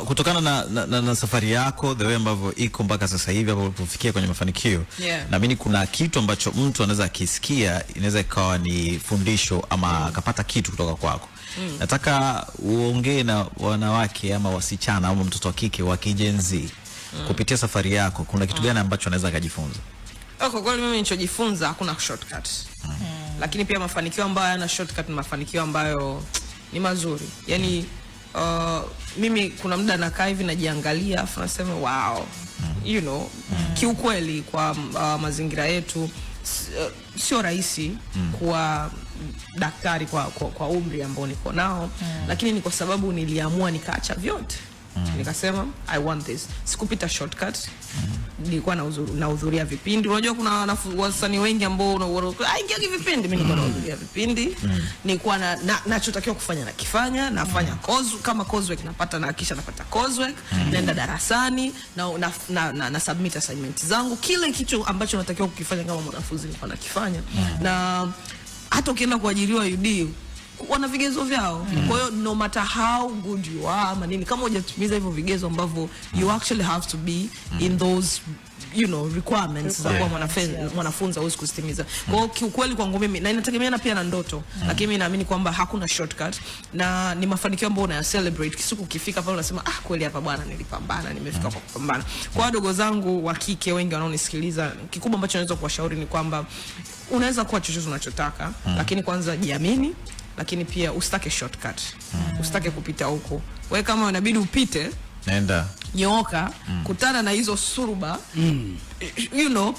kutokana na safari yako, the way ambavyo iko mpaka sasa hivi hapo ulipofikia kwenye mafanikio, naamini kuna kitu ambacho mtu anaweza kisikia, inaweza ikawa ni fundisho ama akapata kitu kutoka kwako. Nataka uongee na wanawake ama wasichana ama mtoto wa kike wa kijenzi kupitia safari yako, kuna kitu gani ambacho anaweza kujifunza? Kwa kweli mimi nilichojifunza, hakuna shortcut. Lakini pia mafanikio ambayo yana shortcut ni mafanikio ambayo ni mazuri. Yaani mimi kuna muda nakaa hivi najiangalia afu nasema wow. You know, kiukweli kwa mazingira yetu sio rahisi kuwa daktari kwa umri ambao niko nao, lakini ni kwa sababu niliamua nikaacha vyote. Nikasema I want this. Sikupita shortcut. Nilikuwa nahudhuria vipindi. Unajua kuna wasanii wengi ambao ingia vipindi, mimi nilikuwa nahudhuria vipindi. Nilikuwa nachotakiwa kufanya nakifanya, nafanya kama coursework napata, na kisha napata coursework, naenda darasani na submit assignment zangu. Kile kitu ambacho natakiwa kukifanya kama mwanafunzi nilikuwa nakifanya. Na hata ukienda kuajiriwa UD wana vigezo vyao. Kwa hiyo no matter how good you are ama nini, kama hujatimiza hivyo vigezo ambavyo you actually have to be in those requirements za kuwa mwanafunzi hauwezi kustimiza. Kwa hiyo kiukweli kwangu mimi, na inategemeana pia na ndoto, lakini mimi naamini kwamba hakuna shortcut na ni mafanikio ambayo una celebrate. Kisiku kifika pale unasema kweli hapa bwana nilipambana, nimefika kwa kupambana. Kwa wadogo zangu wa kike wengi wanaonisikiliza, kikubwa ambacho naweza kuwashauri ni kwamba unaweza kuwa chochote unachotaka, lakini kwanza jiamini, lakini pia usitake shortcut. Usitake kupita huko. Wewe kama inabidi upite, nenda nyoka, kutana na hizo suruba,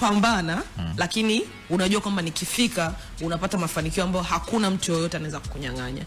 pambana, lakini unajua kwamba nikifika unapata mafanikio ambayo hakuna mtu yoyote anaweza kukunyang'anya.